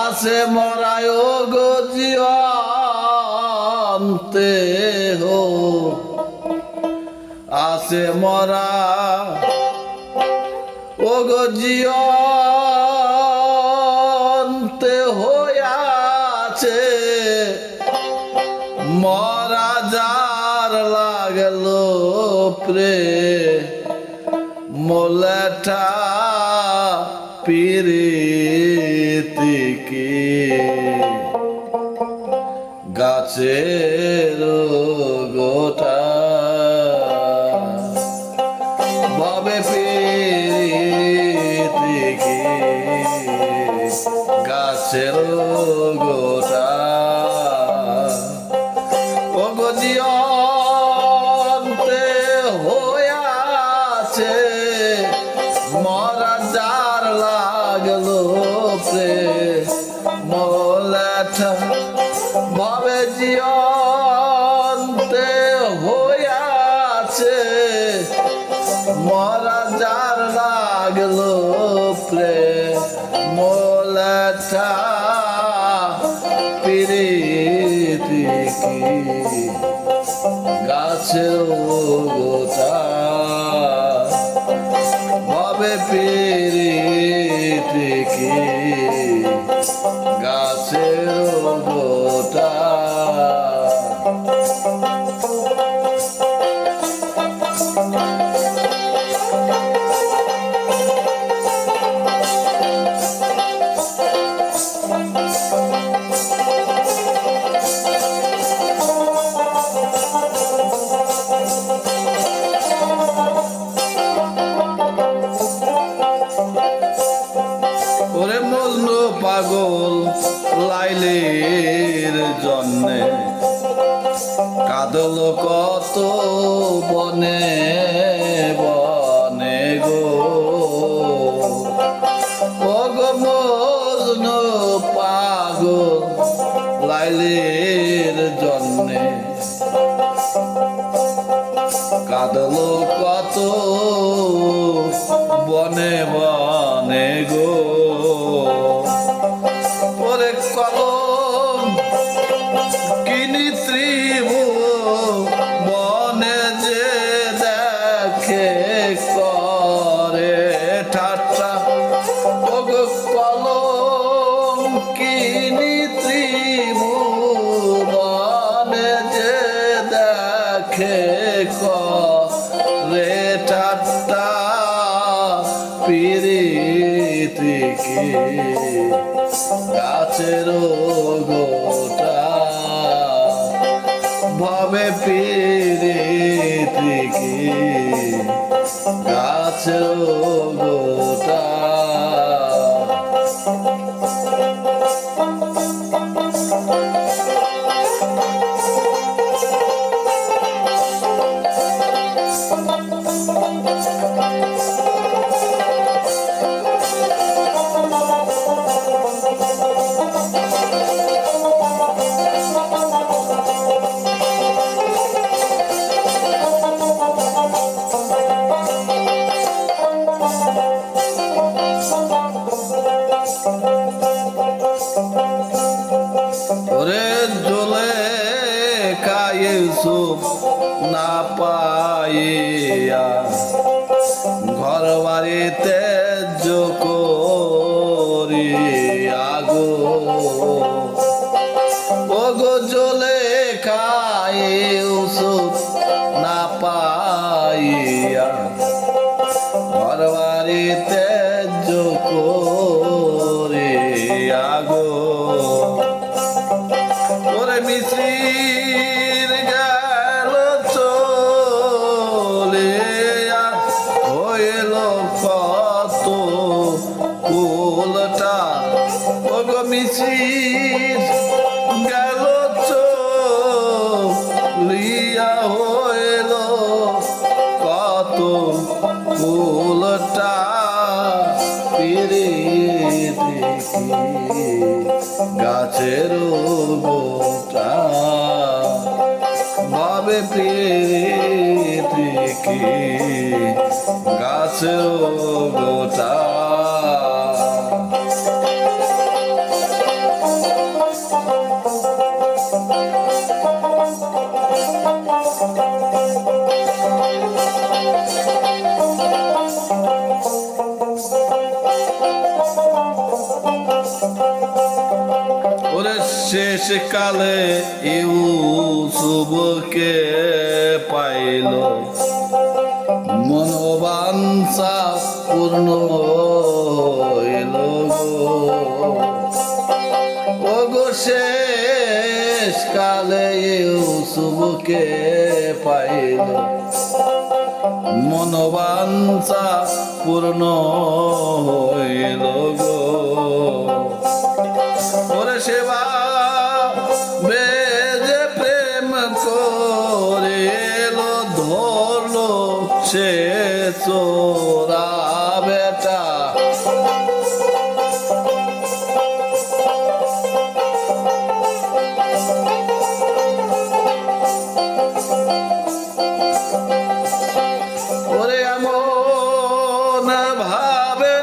আছে মরায় গো জীবন্তে হো আছে মরা ও গো জীবন্তে হইয়াছে মরা যার লাগলো প্রে মোলেঠা পিরিতি কি গাছের গোটা বাবে পিরিতি কি গাছের গোটা ও গো জীবন্তে হইয়াছে মরা যার লাগলো প্রে মোলেঠা ভাবে জীবন্তে হইয়াছে মরা যার লাগলো প্রে মোলেঠা পিরিতি কি গাছের গোটা ভাবে পিরিতি কি গাছের গোটা ওরে মজনু পাগল লাইলের জন্যে কাঁদল কত বনে বনে গো ও গো মজনু পাগল লাইলের জন্যে কাঁদল কত বনে বনে গো ওরে কলম কিনি ত্রিভু বনে যে দেখে করে ঠাট্টা ও গো কলম কিনি ত্রিভু বনে যে দেখে করে ঠাট্টা পিরিতি কি গাছের গোটা ভাবে পিরিতি কি গাছের গোটা ওরে জ্বলে ইউসুফ না পাইয়া ঘর বাড়িতে করিয়া গো ও গো জ্বলে ইউসুফ না পাইয়া ঘর বাড়িতে করিয়া গো ওরে মিশ্রির গেল চলে হইল কত কুলটা ও গো মিশ্রির গেল চলিয়া হইল কত কুলটা পিরিতি গাছের গোটা ভাবে পিরিতি কি গাছের গোটা ওরে শেষ কালে ইউসুফকে পাইল, মনোবাঞ্ছা পূর্ণ হইল ও গো। শেষ কালে ইউসুফকে পাইল, মনোবাঞ্ছা পূর্ণ হইল গো। ওরে সেবা বেজে প্রেম করিল, ধরলো সে চোরা বেটা। ওরে এমন ভাবে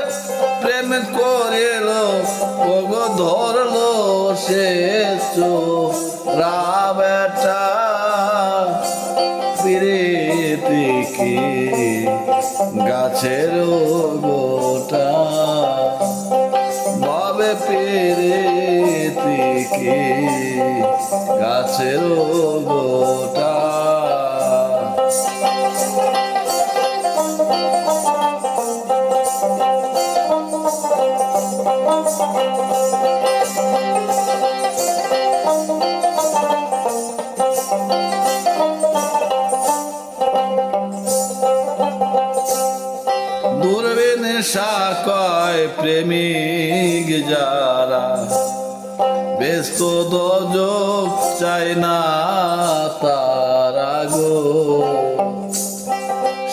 প্রেম করিল, ওগো ধরলো সে চোরা বেটা। প্রীতি কি গাছের গোটা, ভাবে প্রীতি কি গাছের গোটা। দূরবীন কয় প্রেমিক যারা, ব্যস্ত দোজক চায় না তারা গো।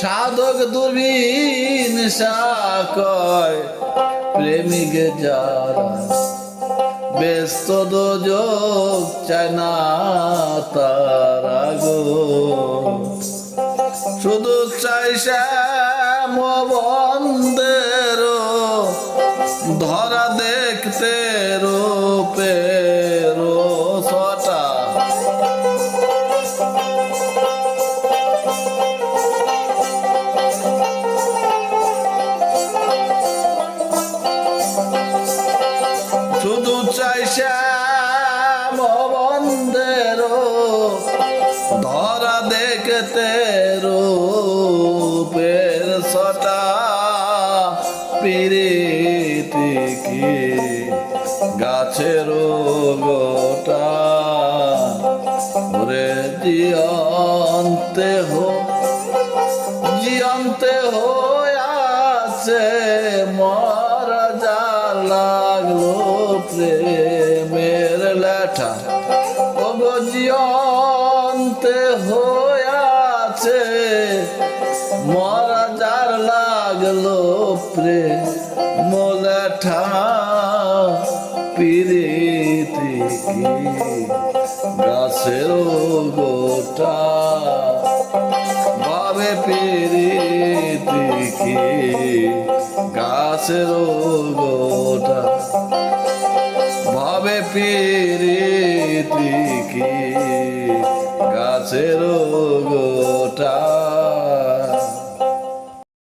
সাধক দূরবীন কয় প্রেমিক যারা, ব্যস্ত দোজক চায় না তারা গো। শুধু চাই শ্যাম বন্দের ধরা দেখতে রূপের ছটা। শুধু চাই শ্যাম বন্দের ধরা দেখতে রূপের ছটা। প্রীতি কি গাছের গোটা, ওরে জিয়ন্তে আছে মরা যা লাগলো প্রেমের লেঠা। ও গো জিয়ন্তে আছে মরা যার লাগলো প্রেম লেঠা। প্রীতি কি গাছের গোটা, ভাবে প্রীতি কি গাছের গোটা। ভাবে প্রীতি কি গাছের গোটা।